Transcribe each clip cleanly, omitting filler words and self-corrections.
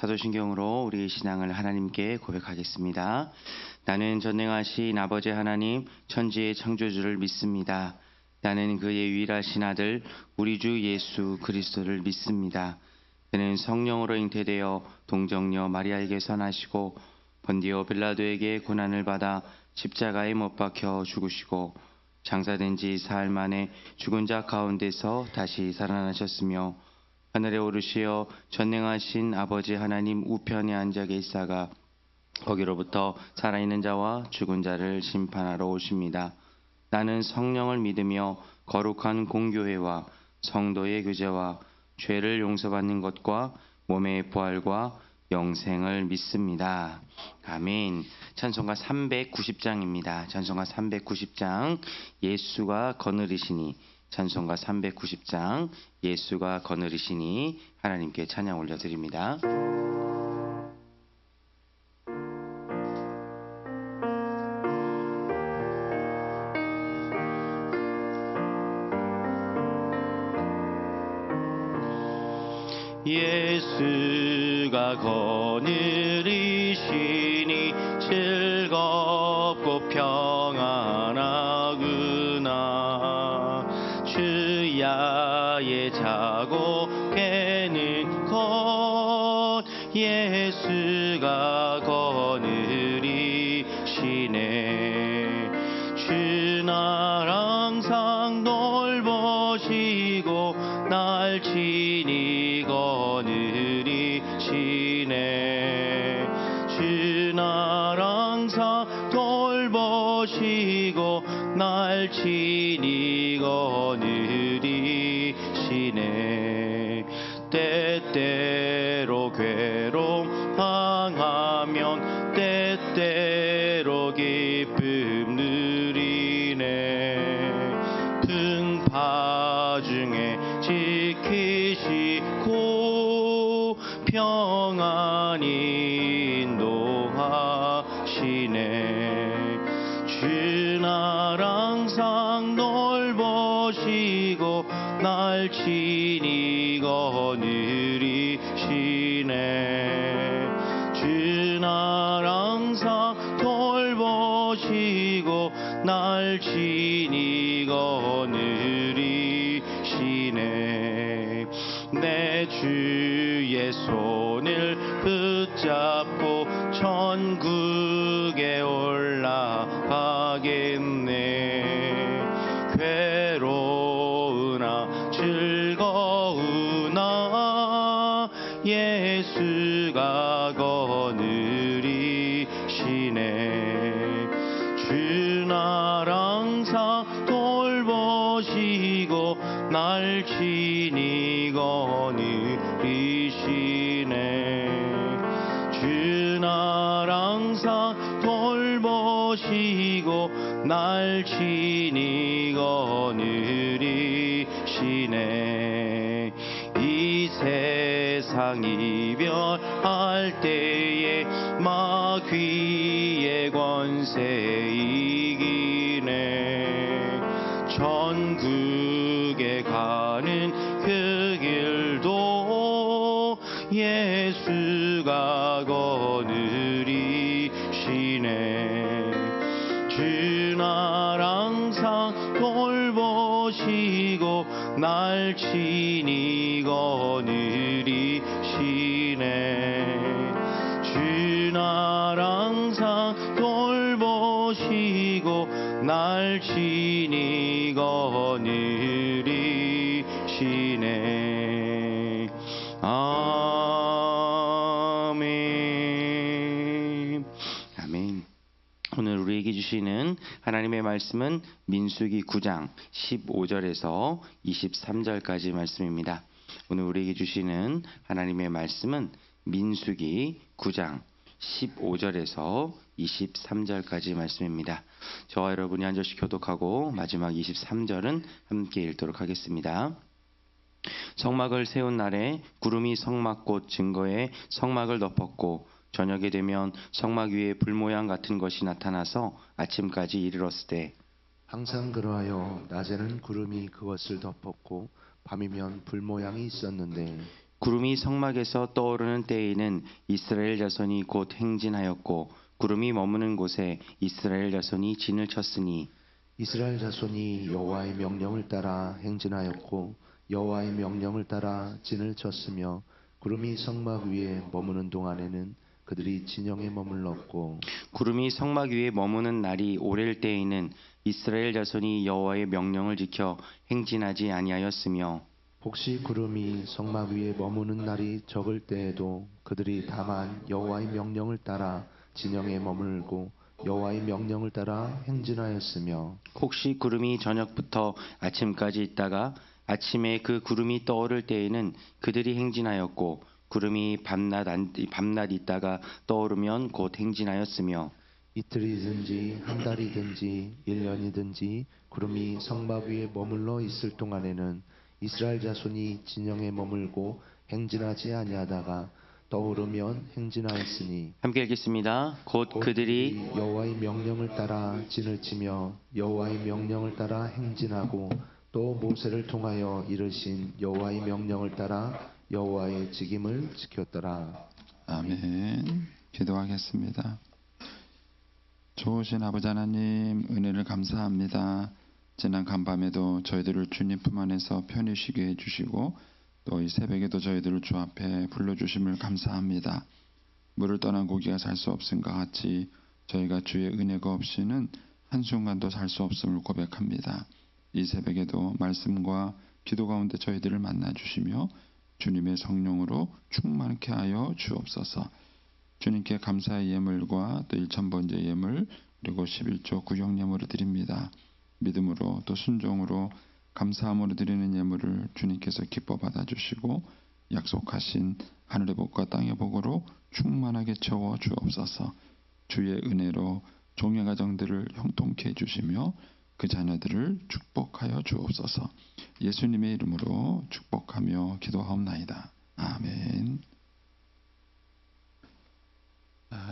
사도신경으로 우리의 신앙을 하나님께 고백하겠습니다. 나는 전능하신 아버지 하나님 천지의 창조주를 믿습니다. 나는 그의 유일하신 아들 우리 주 예수 그리스도를 믿습니다. 그는 성령으로 잉태되어 동정녀 마리아에게서 나시고 본디오 빌라도에게 고난을 받아 십자가에 못 박혀 죽으시고 장사된 지 사흘 만에 죽은 자 가운데서 다시 살아나셨으며 하늘에 오르시어 전능하신 아버지 하나님 우편에 앉아 계시다가 거기로부터 살아있는 자와 죽은 자를 심판하러 오십니다. 나는 성령을 믿으며 거룩한 공교회와 성도의 교제와 죄를 용서받는 것과 몸의 부활과 영생을 믿습니다. 아멘. 찬송가 390장입니다. 찬송가 390장 예수가 거느리시니, 찬송가 390장 예수가 거느리시니 하나님께 찬양 올려드립니다. 예수가 거느리시니 즐겁고 평안하구나. 주야의 자고 깨는 것 예수가 거느리시네. 주 날 항상 돌보시고 날 친히 거느리시네. 주 날 항상 돌보시고 날 친히 거느리시네. 때때로 괴로움 당하면 때때로 기쁨 누리네. 풍파 중에 지키시고 평안히 인도하시네. 주 날 항상 돌보시고 날 친히 거느리시네. 주 날 항상 돌보시고 날 친히 거느리시네. 내 주의 손을 붙잡고 천국에 올라가겠네. 괴로우나 즐거우나 예수가 거느리시네. 주 날 항상 돌보시고 날 친히 거느리시네. 주 날 항상 돌보시고 날 친히 거느리시네. 이 세상 이별할 때에 마귀의 권세 이기네. 천국에 가는 그 길도 예수가 거느리시네. 주 날 항상 돌보시고 날 친히 거느리시네. 주 날 항상 돌보시고 날 친히 거느리시네. 아멘. 아멘. 오늘 우리에게 주시는 하나님의 말씀은 민수기 9장 15절에서 23절까지 말씀입니다. 오늘 우리에게 주시는 하나님의 말씀은 민수기 9장 15절에서 23절까지 말씀입니다. 저와 여러분이 한 절씩 교독하고 마지막 23절은 함께 읽도록 하겠습니다. 성막을 세운 날에 구름이 성막꽃 증거에 성막을 덮었고 저녁에 되면 성막 위에 불 모양 같은 것이 나타나서 아침까지 이르렀으되 항상 그러하여 낮에는 구름이 그것을 덮었고 밤이면 불 모양이 있었는데 구름이 성막에서 떠오르는 때에는 이스라엘 자손이 곧 행진하였고 구름이 머무는 곳에 이스라엘 자손이 진을 쳤으니 이스라엘 자손이 여호와의 명령을 따라 행진하였고 여호와의 명령을 따라 진을 쳤으며 구름이 성막 위에 머무는 동안에는 그들이 진영에 머물렀고 구름이 성막 위에 머무는 날이 오랠 때에는 이스라엘 자손이 여호와의 명령을 지켜 행진하지 아니하였으며 혹시 구름이 성막 위에 머무는 날이 적을 때에도 그들이 다만 여호와의 명령을 따라 진영에 머물고 여호와의 명령을 따라 행진하였으며 혹시 구름이 저녁부터 아침까지 있다가 아침에 그 구름이 떠오를 때에는 그들이 행진하였고 구름이 밤낮 있다가 떠오르면 곧 행진하였으며 이틀이든지 한 달이든지 1년이든지 구름이 성막 위에 머물러 있을 동안에는 이스라엘 자손이 진영에 머물고 행진하지 아니하다가 떠오르면 행진하였으니 함께 읽겠습니다. 곧 그들이 여호와의 명령을 따라 진을 치며 여호와의 명령을 따라 행진하고 또 모세를 통하여 이르신 여호와의 명령을 따라 여호와의 직임을 지켰더라. 아멘. 기도하겠습니다. 좋으신 아버지 하나님, 은혜를 감사합니다. 지난 간밤에도 저희들을 주님 품 안에서 편히 쉬게 해주시고 또 이 새벽에도 저희들을 주 앞에 불러주심을 감사합니다. 물을 떠난 고기가 살 수 없음과 같이 저희가 주의 은혜가 없이는 한순간도 살 수 없음을 고백합니다. 이 새벽에도 말씀과 기도 가운데 저희들을 만나주시며 주님의 성령으로 충만케 하여 주옵소서. 주님께 감사의 예물과 또 1000번째 예물 그리고 11조 구역 예물을 드립니다. 믿음으로 또 순종으로 감사함으로 드리는 예물을 주님께서 기뻐 받아주시고 약속하신 하늘의 복과 땅의 복으로 충만하게 채워 주옵소서. 주의 은혜로 종의 가정들을 형통케 해주시며 그 자녀들을 축복하여 주옵소서. 예수님의 이름으로 축복하며 기도하옵나이다. 아멘.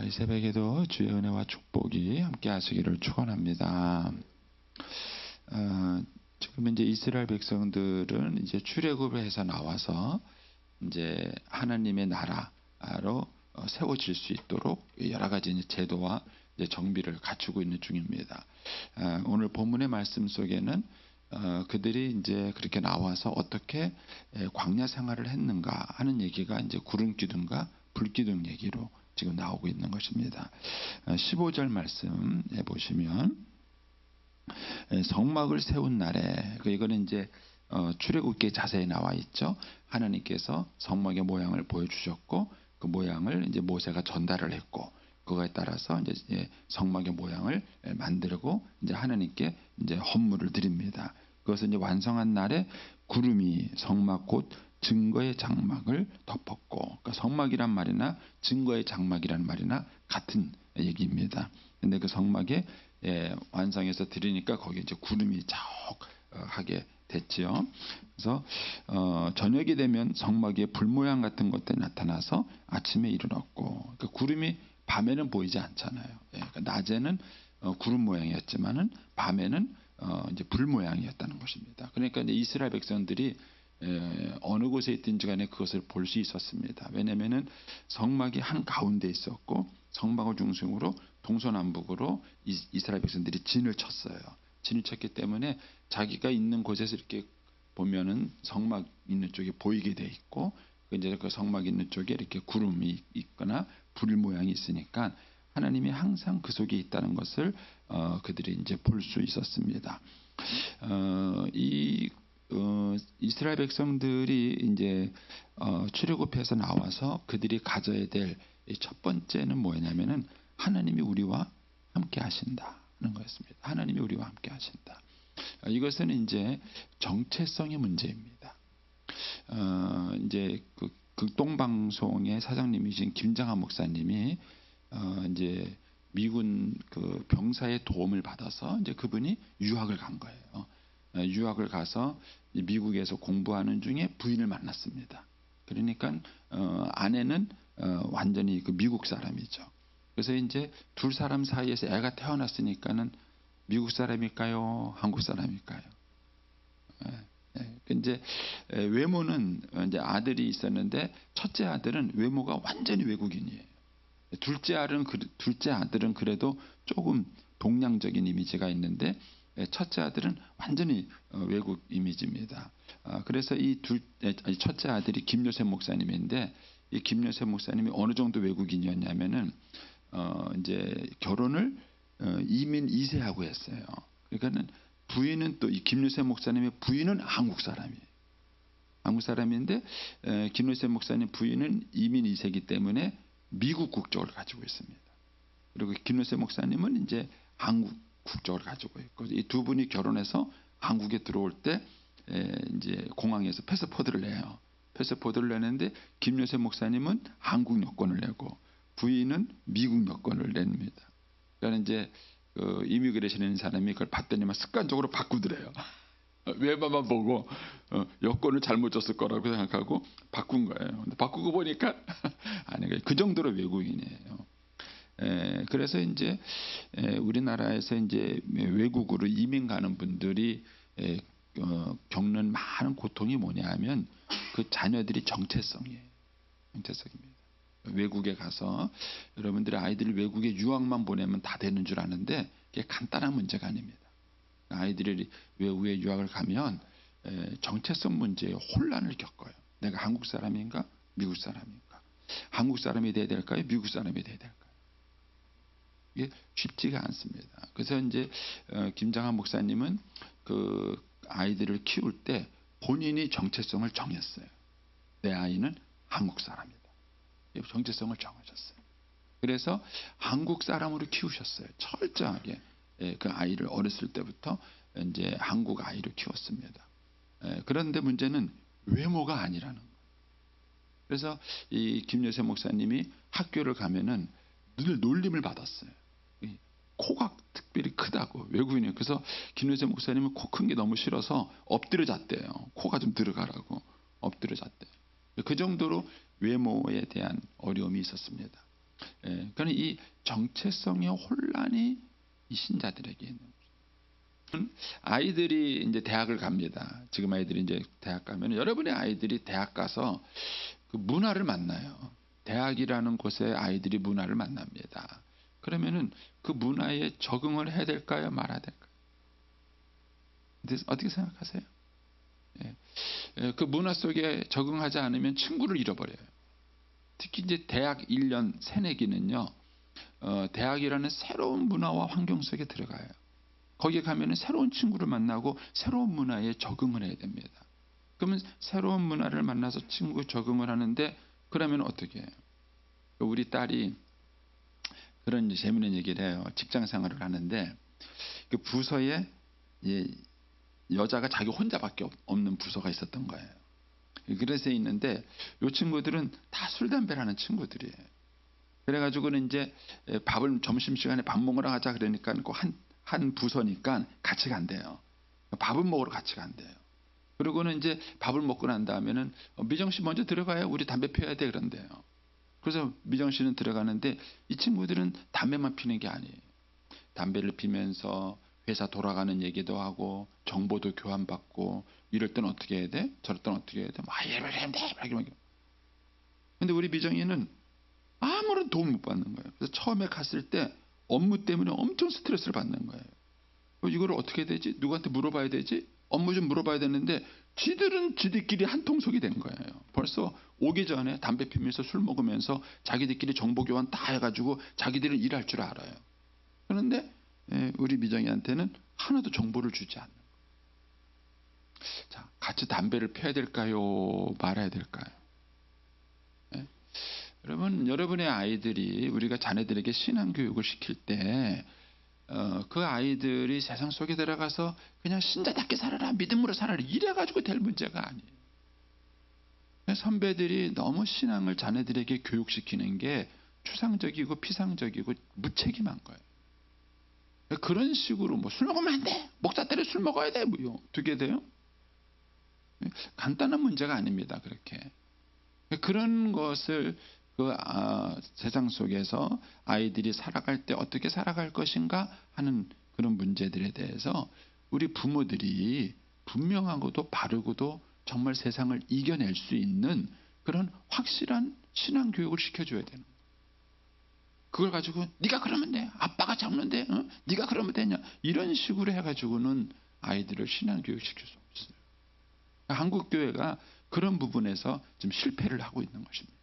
이 새벽에도 주의 은혜와 축복이 함께 하시기를 축원합니다. 지금 이제 이스라엘 백성들은 이제 출애굽을 해서 나와서 이제 하나님의 나라로 세워질 수 있도록 여러 가지 이제 제도와 이제 정비를 갖추고 있는 중입니다. 오늘 본문의 말씀 속에는 그들이 이제 그렇게 나와서 어떻게 광야 생활을 했는가 하는 얘기가 이제 구름 기둥과 불 기둥 얘기로 지금 나오고 있는 것입니다. 15절 말씀 보시면 성막을 세운 날에 이거는 이제 출애굽기에 자세히 나와 있죠. 하나님께서 성막의 모양을 보여주셨고 그 모양을 이제 모세가 전달을 했고 그거에 따라서 이제 성막의 모양을 만들고 이제 하나님께 이제 헌물을 드립니다. 그것을 이제 완성한 날에 구름이 성막 곧 증거의 장막을 덮었고, 그러니까 성막이란 말이나 증거의 장막이란 말이나 같은 얘기입니다. 근데 그 성막에 완성해서 드리니까 거기에 이제 구름이 자욱하게 됐지요. 그래서 저녁이 되면 성막에 불 모양 같은 것들이 나타나서 아침에 이르렀고, 그러니까 구름이 밤에는 보이지 않잖아요. 그러니까 낮에는 구름 모양이었지만은 밤에는 이제 불 모양이었다는 것입니다. 그러니까 이제 이스라엘 백성들이 어느 곳에 있든지 간에 그것을 볼 수 있었습니다. 왜냐하면은 성막이 한 가운데 있었고 성막을 중심으로 동서남북으로 이스라엘 백성들이 진을 쳤어요. 진을 쳤기 때문에 자기가 있는 곳에서 이렇게 보면은 성막 있는 쪽이 보이게 돼 있고 이제 그 성막 있는 쪽에 이렇게 구름이 있거나 불 모양이 있으니까 하나님이 항상 그 속에 있다는 것을 그들이 이제 볼 수 있었습니다. 이스라엘 백성들이 이제 출애굽해서 나와서 그들이 가져야 될 첫 번째는 뭐냐면은 하나님이 우리와 함께 하신다는 거였습니다. 하나님이 우리와 함께 하신다. 이것은 이제 정체성의 문제입니다. 이제 그 극동방송의 사장님이신 김장한 목사님이 이제 미군 그 병사의 도움을 받아서 이제 그분이 유학을 간 거예요. 유학을 가서 미국에서 공부하는 중에 부인을 만났습니다. 그러니까 아내는 완전히 그 미국 사람이죠. 그래서 이제 두 사람 사이에서 애가 태어났으니까는 미국 사람일까요? 한국 사람일까요? 이제 외모는 이제 아들이 있었는데 첫째 아들은 외모가 완전히 외국인이에요. 둘째 아들은 그래도 조금 동양적인 이미지가 있는데 첫째 아들은 완전히 외국 이미지입니다. 그래서 첫째 아들이 김요셉 목사님인데 이 김요셉 목사님이 어느 정도 외국인이었냐면은 이제 결혼을 이민 2세하고 했어요. 그러니까는 부인은 또 이 김요셉 목사님의 부인은 한국 사람이에요. 한국 사람인데 김요셉 목사님 부인은 이민 2세이기 때문에 미국 국적을 가지고 있습니다. 그리고 김요셉 목사님은 이제 한국 국적을 가지고 있고 이 두 분이 결혼해서 한국에 들어올 때 이제 공항에서 패스포드를 내요. 패스포드를 내는데 김요셉 목사님은 한국 여권을 내고 부인은 미국 여권을 냅니다. 그러니까 이제 이미그레이션에 있는 사람이 그걸 봤더니만 습관적으로 바꾸더래요. 외모만 보고 여권을 잘못 줬을 거라고 생각하고 바꾼 거예요. 근데 바꾸고 보니까 아니 그 정도로 외국인이에요. 그래서 이제 우리나라에서 이제 외국으로 이민 가는 분들이 겪는 많은 고통이 뭐냐하면 그 자녀들이 정체성이에요. 정체성입니다. 외국에 가서 여러분들의 아이들을 외국에 유학만 보내면 다 되는 줄 아는데 그게 간단한 문제가 아닙니다. 아이들이 외국에 유학을 가면 정체성 문제에 혼란을 겪어요. 내가 한국 사람인가 미국 사람인가, 한국 사람이 돼야 될까요 미국 사람이 돼야 될까요? 이게 쉽지가 않습니다. 그래서 이제 김장한 목사님은 그 아이들을 키울 때 본인이 정체성을 정했어요. 내 아이는 한국 사람이다. 정체성을 정하셨어요. 그래서 한국 사람으로 키우셨어요. 철저하게 그 아이를 어렸을 때부터 이제 한국 아이로 키웠습니다. 그런데 문제는 외모가 아니라는 거예요. 그래서 이 김여세 목사님이 학교를 가면은 늘 놀림을 받았어요. 코가 특별히 크다고 외국인이에요. 그래서 김여세 목사님은 코 큰 게 너무 싫어서 엎드려 잤대요. 코가 좀 들어가라고 엎드려 잤대요. 그 정도로 외모에 대한 어려움이 있었습니다. 그러니까 이 정체성의 혼란이 이 신자들에게 있는 거죠. 아이들이 이제 대학을 갑니다. 지금 아이들이 이제 대학 가면 여러분의 아이들이 대학 가서 그 문화를 만나요. 대학이라는 곳에 아이들이 문화를 만납니다. 그러면은 그 문화에 적응을 해야 될까요? 말아야 될까요? 어떻게 생각하세요? 그 문화 속에 적응하지 않으면 친구를 잃어버려요. 특히 이제 대학 1년 새내기는요, 대학이라는 새로운 문화와 환경 속에 들어가요. 거기에 가면은 새로운 친구를 만나고 새로운 문화에 적응을 해야 됩니다. 그러면 새로운 문화를 만나서 친구 적응을 하는데 그러면 어떻게 해요? 우리 딸이 그런 재미있는 얘기를 해요. 직장 생활을 하는데 그 부서에 여자가 자기 혼자밖에 없는 부서가 있었던 거예요. 그래서 있는데 이 친구들은 다 술 담배를 하는 친구들이에요. 그래가지고는 이제 밥을 점심시간에 밥 먹으러 가자 그러니까 한 부서니까 같이 간대요. 밥은 먹으러 같이 간대요. 그리고는 이제 밥을 먹고 난 다음에는 미정 씨 먼저 들어가요. 우리 담배 피워야 돼 그런대요. 그래서 미정 씨는 들어가는데 이 친구들은 담배만 피는 게 아니에요. 담배를 피면서 회사 돌아가는 얘기도 하고 정보도 교환받고 이럴 땐 어떻게 해야 돼? 저럴 땐 어떻게 해야 돼? 막 이러면 안 돼. 근데 우리 미정이는 아무런 도움 못 받는 거예요. 그래서 처음에 갔을 때 업무 때문에 엄청 스트레스를 받는 거예요. 이걸 어떻게 해야 되지? 누구한테 물어봐야 되지? 업무 좀 물어봐야 되는데 지들끼리 한통속이 된 거예요. 벌써 오기 전에 담배 피면서 술 먹으면서 자기들끼리 정보 교환 다 해가지고 자기들은 일할 줄 알아요. 그런데 우리 미정이한테는 하나도 정보를 주지 않는 거예요. 자, 같이 담배를 피워야 될까요? 말아야 될까요? 여러분의 아이들이 우리가 자녀들에게 신앙교육을 시킬 때 그 아이들이 세상 속에 들어가서 그냥 신자답게 살아라, 믿음으로 살아라 이래가지고 될 문제가 아니에요. 선배들이 너무 신앙을 자녀들에게 교육시키는 게 추상적이고 피상적이고 무책임한 거예요. 그런 식으로 뭐 술 먹으면 안 돼, 목사 때려 술 먹어야 돼, 뭐 어떻게 돼요? 간단한 문제가 아닙니다. 그렇게 그런 것을 세상 속에서 아이들이 살아갈 때 어떻게 살아갈 것인가 하는 그런 문제들에 대해서 우리 부모들이 분명하고도 바르고도 정말 세상을 이겨낼 수 있는 그런 확실한 신앙 교육을 시켜줘야 되는 거예요. 그걸 가지고 네가 그러면 돼, 아빠가 잡는데, 네가 그러면 되냐, 이런 식으로 해가지고는 아이들을 신앙 교육 시킬 수 없어요. 한국 교회가 그런 부분에서 좀 실패를 하고 있는 것입니다.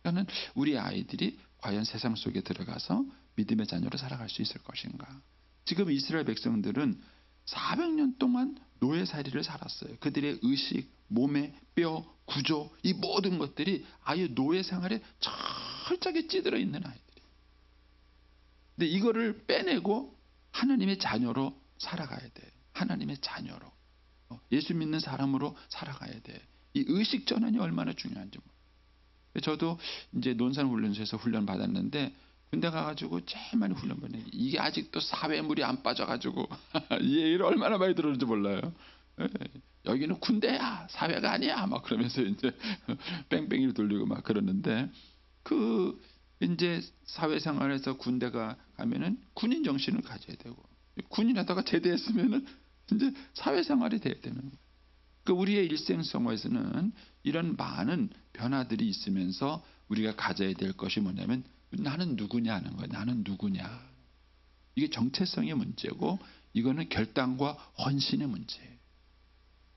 그러니까 우리 아이들이 과연 세상 속에 들어가서 믿음의 자녀로 살아갈 수 있을 것인가. 지금 이스라엘 백성들은 400년 동안 노예살이를 살았어요. 그들의 의식, 몸의 뼈, 구조, 이 모든 것들이 아예 노예 생활에 철저하게 찌들어 있는 아이들이. 근데 이거를 빼내고 하나님의 자녀로 살아가야 돼. 하나님의 자녀로. 예수 믿는 사람으로 살아가야 돼. 이 의식 전환이 얼마나 중요한지. 저도 이제 논산훈련소에서 훈련 받았는데 군대 가가지고 제일 많이 훈련 받는 게 이게 아직도 사회물이 안 빠져가지고 이 얘기를 얼마나 많이 들었는지 몰라요. 여기는 군대야, 사회가 아니야, 막 그러면서 이제 뺑뺑이를 돌리고 막 그러는데 그 이제 사회생활에서 군대가 가면은 군인 정신을 가져야 되고 군인하다가 제대했으면은 이제 사회생활이 돼야 되는 거예요. 그 우리의 일생생활에서는 이런 많은 변화들이 있으면서 우리가 가져야 될 것이 뭐냐면 나는 누구냐 하는 거예요. 나는 누구냐. 이게 정체성의 문제고 이거는 결단과 헌신의 문제예요.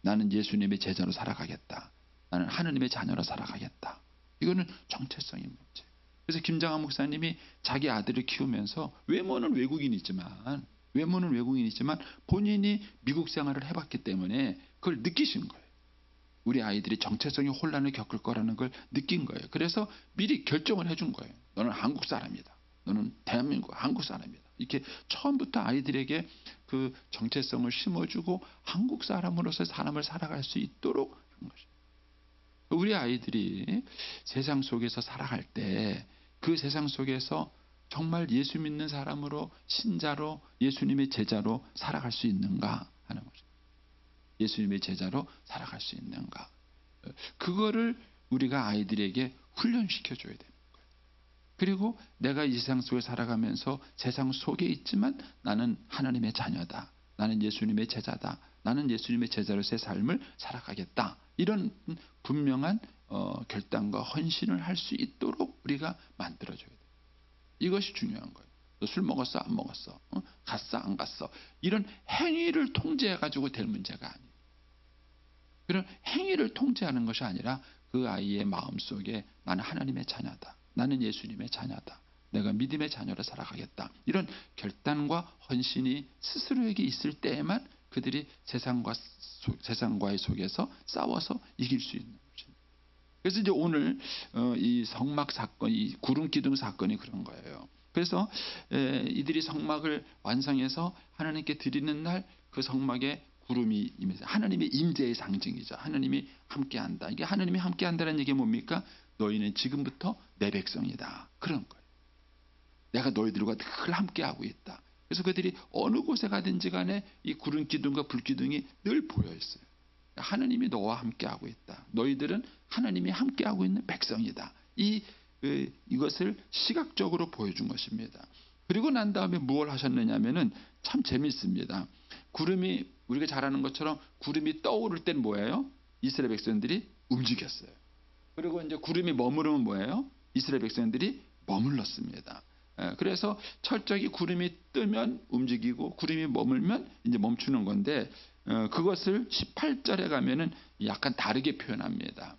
나는 예수님의 제자로 살아가겠다. 나는 하느님의 자녀로 살아가겠다. 이거는 정체성의 문제. 그래서 김장한 목사님이 자기 아들을 키우면서 외모는 외국인이지만 본인이 미국 생활을 해봤기 때문에 그걸 느끼신 거예요. 우리 아이들이 정체성의 혼란을 겪을 거라는 걸 느낀 거예요. 그래서 미리 결정을 해준 거예요. 너는 한국 사람이다. 너는 대한민국 한국 사람이다. 이렇게 처음부터 아이들에게 그 정체성을 심어주고 한국 사람으로서 사람을 살아갈 수 있도록 한 것입니다. 우리 아이들이 세상 속에서 살아갈 때 그 세상 속에서 정말 예수 믿는 사람으로 신자로 예수님의 제자로 살아갈 수 있는가 하는 것입니다. 예수님의 제자로 살아갈 수 있는가. 그거를 우리가 아이들에게 훈련시켜줘야 되는 거예요. 그리고 내가 이 세상 속에 살아가면서 세상 속에 있지만 나는 하나님의 자녀다. 나는 예수님의 제자다. 나는 예수님의 제자로서의 삶을 살아가겠다. 이런 분명한 결단과 헌신을 할 수 있도록 우리가 만들어줘야 돼요. 이것이 중요한 거예요. 너 술 먹었어? 안 먹었어? 갔어? 안 갔어? 이런 행위를 통제해가지고 될 문제가 아니에요. 그런 행위를 통제하는 것이 아니라 그 아이의 마음속에 나는 하나님의 자녀다. 나는 예수님의 자녀다. 내가 믿음의 자녀로 살아가겠다. 이런 결단과 헌신이 스스로에게 있을 때에만 그들이 세상과의 속에서 싸워서 이길 수 있는 것입니다. 그래서 이제 오늘 이 성막 사건, 이 구름 기둥 사건이 그런 거예요. 그래서 이들이 성막을 완성해서 하나님께 드리는 날 그 성막에 구름이 임해서 하나님의 임재의 상징이죠. 하나님이 함께한다. 이게 하나님이 함께한다는 얘기가 뭡니까? 너희는 지금부터 내 백성이다. 그런 거예요. 내가 너희들과 늘 함께하고 있다. 그래서 그들이 어느 곳에 가든지 간에 이 구름 기둥과 불 기둥이 늘 보여 있어요. 하나님이 너와 함께하고 있다. 너희들은 하나님이 함께하고 있는 백성이다. 이것을 시각적으로 보여준 것입니다. 그리고 난 다음에 무엇을 하셨느냐 하면은 참 재밌습니다. 구름이 우리가 잘 아는 것처럼 구름이 떠오를 땐 뭐예요? 이스라엘 백성들이 움직였어요. 그리고 이제 구름이 머무르면 뭐예요? 이스라엘 백성들이 머물렀습니다. 그래서 철저히 구름이 뜨면 움직이고 구름이 머물면 이제 멈추는 건데 그것을 18절에 가면은 약간 다르게 표현합니다.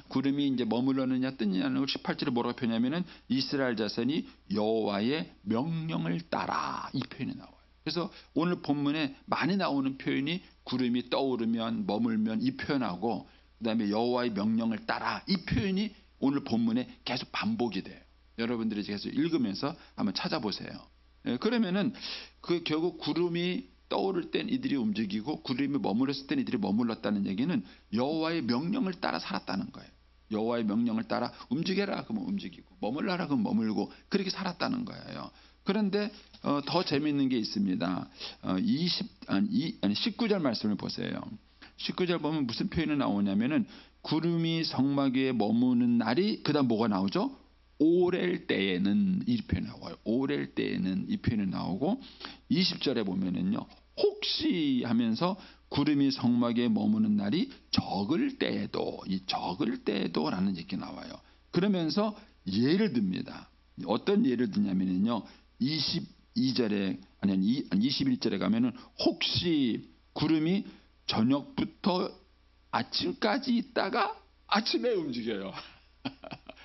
구름이 이제 머물렀느냐 뜨느냐는 걸 18절에 뭐라고 표현하냐면은 이스라엘 자손이 여호와의 명령을 따라 이 표현이 나와요. 그래서 오늘 본문에 많이 나오는 표현이 구름이 떠오르면 머물면 이 표현하고 그다음에 여호와의 명령을 따라 이 표현이 오늘 본문에 계속 반복이 돼요. 여러분들이 계속 읽으면서 한번 찾아보세요. 그러면은 그 결국 구름이 떠오를 땐 이들이 움직이고 구름이 머물렀을 땐 이들이 머물렀다는 얘기는 여호와의 명령을 따라 살았다는 거예요. 여호와의 명령을 따라 움직여라 그러면 움직이고 머물러라 그러면 머물고 그렇게 살았다는 거예요. 그런데 더 재미있는 게 있습니다. 19절 말씀을 보세요. 19절 보면 무슨 표현이 나오냐면은 구름이 성막 위에 머무는 날이 그다음 뭐가 나오죠? 오렐 때에는 이 표현이 나와요. 오렐 때에는 이 표현이 나오고 20절에 보면은요. 혹시 하면서 구름이 성막에 머무는 날이 적을 때에도, 이 적을 때에도라는 얘기 나와요. 그러면서 예를 듭니다. 어떤 예를 드냐면요, 22절에 아니 21절에 가면은 혹시 구름이 저녁부터 아침까지 있다가 아침에 움직여요.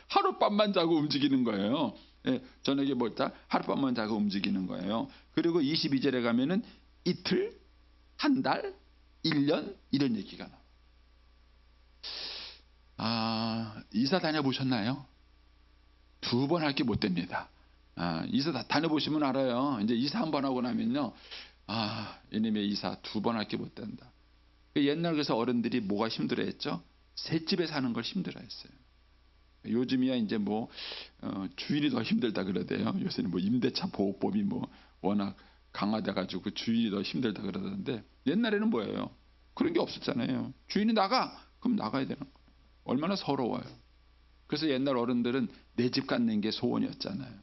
하룻밤만 자고 움직이는 거예요. 예, 저녁에 뭐 있다 하룻밤만 자고 움직이는 거예요. 그리고 22절에 가면은 이틀, 한 달, 1년 이런 얘기가 나와요. 이사 다녀보셨나요? 2번 할 게 못 됩니다. 이사 다녀보시면 알아요. 이제 이사 한 번 하고 나면요, 이놈의 이사 2번 할 게 못 된다. 옛날 그래서 어른들이 뭐가 힘들어했죠? 셋집에 사는 걸 힘들어했어요. 요즘이야 이제 뭐 주인이 더 힘들다 그러대요. 요새는 뭐 임대차 보호법이 뭐 워낙 강화돼 가지고 주인이 더 힘들다 그러던데, 옛날에는 뭐예요? 그런 게 없었잖아요. 주인이 나가, 그럼 나가야 되는 거예요. 얼마나 서러워요. 그래서 옛날 어른들은 내 집 갖는 게 소원이었잖아요.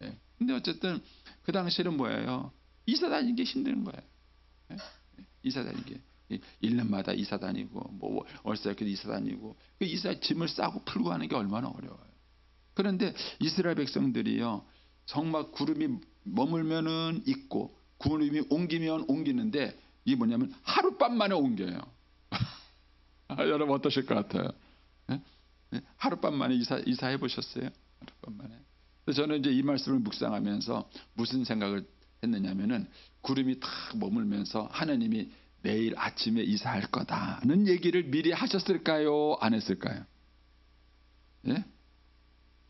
예. 근데 어쨌든 그 당시에는 뭐예요? 이사 다니는 게 힘든 거예요. 예? 이사 다니는 게. 1년마다 이사 다니고 뭐 월세도 이사 다니고, 그 이사 짐을 싸고 풀고 하는 게 얼마나 어려워요. 그런데 이스라엘 백성들이요, 성막 구름이 머물면은 있고 구름이 옮기면 옮기는데, 이게 뭐냐면 하룻밤 만에 옮겨요. 여러분 어떠실 것 같아요? 예? 하룻밤 만에 이사해 보셨어요? 하룻밤 만에. 저는 이제 이 말씀을 묵상하면서 무슨 생각을 했느냐면은, 구름이 탁 머물면서 하나님이 내일 아침에 이사할 거다는 얘기를 미리 하셨을까요? 안 했을까요? 예?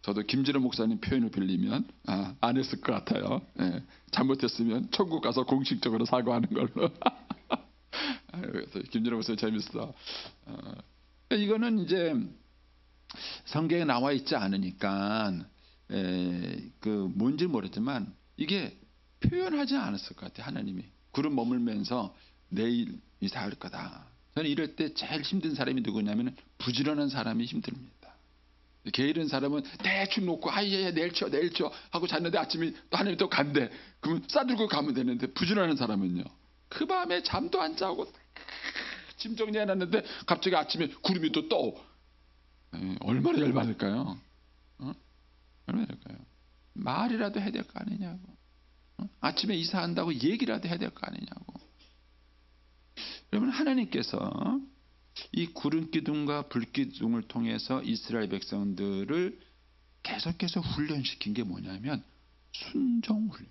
저도 김진호 목사님 표현을 빌리면 안 했을 것 같아요. 예. 잘못했으면 천국 가서 공식적으로 사과하는 걸로. 그래서 김진호 목사님 재밌어. 이거는 이제 성경에 나와 있지 않으니까 그 뭔지 모르지만 이게 표현하지 않았을 것 같아요. 하나님이 구름 머물면서 내일 이사할 거다. 저는 이럴 때 제일 힘든 사람이 누구냐면 부지런한 사람이 힘듭니다. 게으른 사람은 대충 놓고 내일 쳐 하고 잤는데 아침에 또 하나님이 또 간대. 그러면 싸들고 가면 되는데, 부지런한 사람은요, 그 밤에 잠도 안 자고 짐 정리해놨는데 갑자기 아침에 구름이 또 떠. 얼마나 열받을까요? 얼마나 열받을까요? 말이라도 해야 될 거 아니냐고. 아침에 이사한다고 얘기라도 해야 될 거 아니냐고. 여러분, 하나님께서 이 구름 기둥과 불 기둥을 통해서 이스라엘 백성들을 계속해서 훈련시킨 게 뭐냐면 순종 훈련.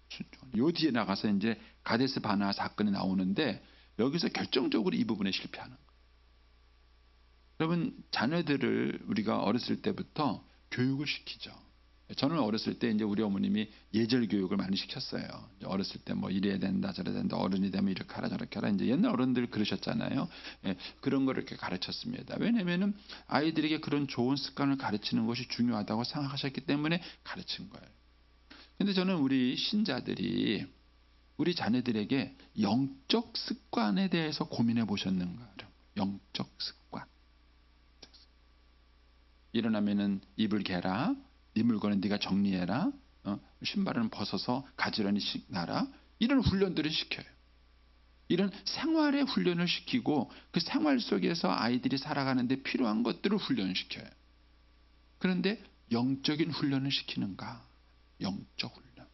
순종. 요 뒤에 나가서 이제 가데스 바네아 사건이 나오는데, 여기서 결정적으로 이 부분에 실패하는 거예요. 여러분, 자녀들을 우리가 어렸을 때부터 교육을 시키죠. 저는 어렸을 때 이제 우리 어머님이 예절 교육을 많이 시켰어요. 어렸을 때 뭐 이래야 된다 저래야 된다, 어른이 되면 이렇게 하라 저렇게 하라, 이제 옛날 어른들 그러셨잖아요. 그런 걸 이렇게 가르쳤습니다. 왜냐면은 아이들에게 그런 좋은 습관을 가르치는 것이 중요하다고 생각하셨기 때문에 가르친 거예요. 근데 저는 우리 신자들이 우리 자녀들에게 영적 습관에 대해서 고민해 보셨는가? 영적 습관. 일어나면은 이불 개라, 네 물건은 네가 정리해라, 신발은 벗어서 가지런히 놔라, 이런 훈련들을 시켜요. 이런 생활의 훈련을 시키고, 그 생활 속에서 아이들이 살아가는데 필요한 것들을 훈련시켜요. 그런데 영적인 훈련을 시키는가? 영적 훈련.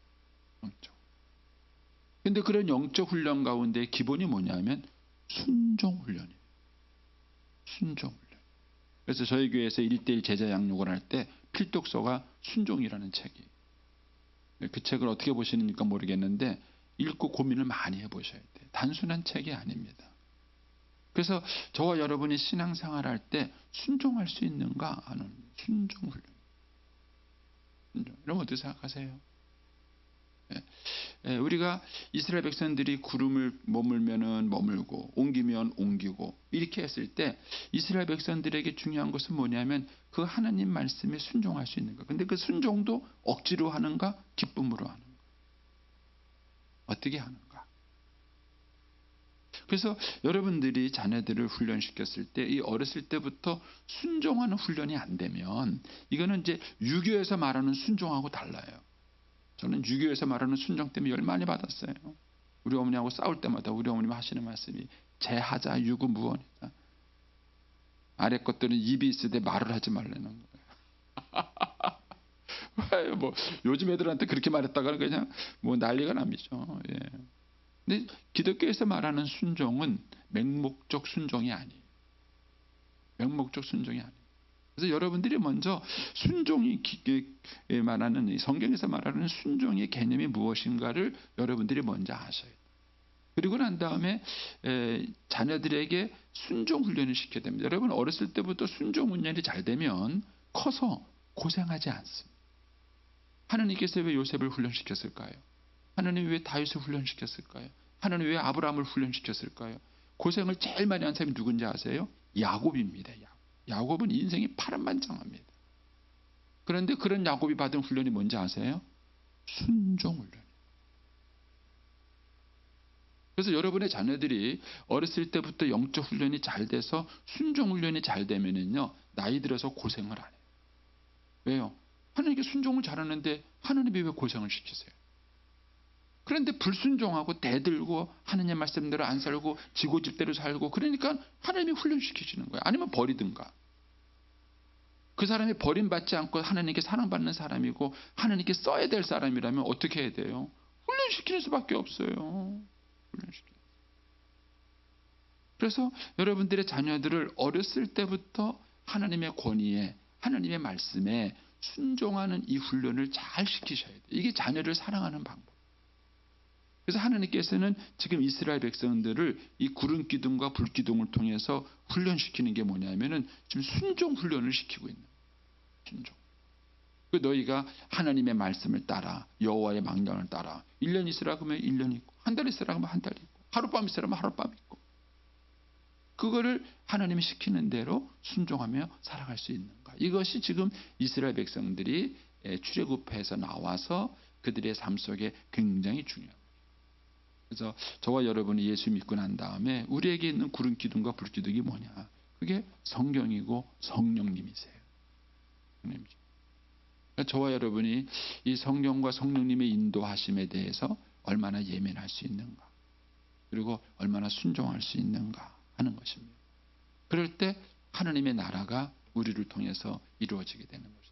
근데 그런 영적 훈련 가운데 기본이 뭐냐면 순종 훈련이에요. 순종 훈련. 그래서 저희 교회에서 1:1 제자 양육을 할 때 필독서가 순종이라는 책이. 그 책을 어떻게 보시는가 모르겠는데 읽고 고민을 많이 해보셔야 돼요. 단순한 책이 아닙니다. 그래서 저와 여러분이 신앙생활할 때 순종할 수 있는가 하는 순종 훈련. 여러분 어떻게 생각하세요? 우리가 이스라엘 백성들이 구름을 머물면은 머물고 옮기면 옮기고 이렇게 했을 때 이스라엘 백성들에게 중요한 것은 뭐냐면 그 하나님 말씀에 순종할 수 있는가. 근데 그 순종도 억지로 하는가, 기쁨으로 하는가, 어떻게 하는가. 그래서 여러분들이 자녀들을 훈련시켰을 때 이 어렸을 때부터 순종하는 훈련이 안 되면, 이거는 이제 유교에서 말하는 순종하고 달라요. 저는 6.25에서 말하는 순종 때문에 열 많이 받았어요. 우리 어머니하고 싸울 때마다 우리 어머님이 하시는 말씀이 제하자 유구무원이다. 아래 것들은 입이 있으되 말을 하지 말라는 거예요. 뭐 요즘 애들한테 그렇게 말했다가 그냥 뭐 난리가 납니다. 예. 근데 기독교에서 말하는 순종은 맹목적 순종이 아니에요. 맹목적 순종이 아니에요. 그래서 여러분들이 먼저 순종이 말하는 성경에서 말하는 순종의 개념이 무엇인가를 여러분들이 먼저 아셔야 돼요. 그리고 난 다음에 자녀들에게 순종 훈련을 시켜야 됩니다. 여러분 어렸을 때부터 순종 훈련이 잘 되면 커서 고생하지 않습니다. 하나님께서 왜 요셉을 훈련시켰을까요? 하나님 왜 다윗을 훈련시켰을까요? 하나님 왜 아브라함을 훈련시켰을까요? 고생을 제일 많이 한 사람이 누군지 아세요? 야곱입니다. 야곱은 인생이 파란만장합니다. 그런데 그런 야곱이 받은 훈련이 뭔지 아세요? 순종 훈련. 그래서 여러분의 자녀들이 어렸을 때부터 영적 훈련이 잘 돼서 순종 훈련이 잘 되면은요, 나이 들어서 고생을 안 해요. 왜요? 하나님께 순종을 잘하는데 하나님이 왜 고생을 시키세요? 그런데 불순종하고 대들고 하나님 말씀대로 안 살고 지고집대로 살고 그러니까 하나님이 훈련시키시는 거예요. 아니면 버리든가. 그 사람이 버림받지 않고 하나님께 사랑받는 사람이고 하나님께 써야 될 사람이라면 어떻게 해야 돼요? 훈련시키는 수밖에 없어요. 훈련시키는. 그래서 여러분들의 자녀들을 어렸을 때부터 하나님의 권위에 하나님의 말씀에 순종하는 이 훈련을 잘 시키셔야 돼요. 이게 자녀를 사랑하는 방법. 그래서 하나님께서는 지금 이스라엘 백성들을 이 구름 기둥과 불 기둥을 통해서 훈련시키는 게 뭐냐면은 지금 순종 훈련을 시키고 있는 거예요. 순종. 그 너희가 하나님의 말씀을 따라 여호와의 망령을 따라 1년 있으라 그러면 1년 있고 한 달 있으라 그러면 한 달 있고 하룻밤 있으라 그러면 하룻밤 있고 그거를 하나님이 시키는 대로 순종하며 살아갈 수 있는가. 이것이 지금 이스라엘 백성들이 출애굽해서 나와서 그들의 삶 속에 굉장히 중요합니다. 그래서 저와 여러분이 예수 믿고 난 다음에 우리에게 있는 구름 기둥과 불 기둥이 뭐냐? 그게 성경이고 성령님이세요. 성령님이죠. 그러니까 저와 여러분이 이 성령과 성령님의 인도하심에 대해서 얼마나 예민할 수 있는가, 그리고 얼마나 순종할 수 있는가 하는 것입니다. 그럴 때 하나님의 나라가 우리를 통해서 이루어지게 되는 것입니다.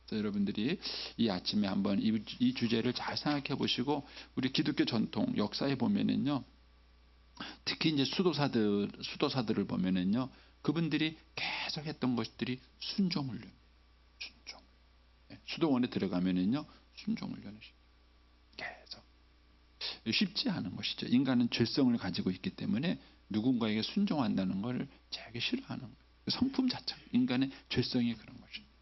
그래서 여러분들이 이 아침에 한번 이 주제를 잘 생각해 보시고 우리 기독교 전통 역사에 보면은요, 특히 이제 수도사들을 보면은요, 그분들이 계속 했던 것들이 순종 훈련, 순종. 수도원에 들어가면은요, 순종 훈련을 계속. 쉽지 않은 것이죠. 인간은 죄성을 가지고 있기 때문에 누군가에게 순종한다는 것을 되게 싫어하는 거예요. 성품 자체가 인간의 죄성이 그런 것입니다.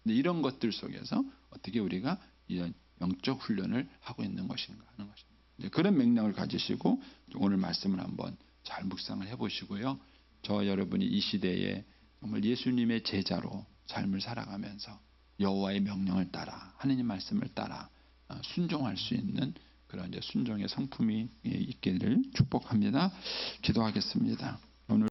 근데 이런 것들 속에서 어떻게 우리가 이런 영적 훈련을 하고 있는 것인가 하는 것입니다. 그런 맥락을 가지시고 오늘 말씀을 한번 잘 묵상을 해보시고요. 저와 여러분이 이 시대에 정말 예수님의 제자로 삶을 살아가면서 여호와의 명령을 따라 하느님 말씀을 따라 순종할 수 있는 그런 이제 순종의 성품이 있기를 축복합니다. 기도하겠습니다. 오늘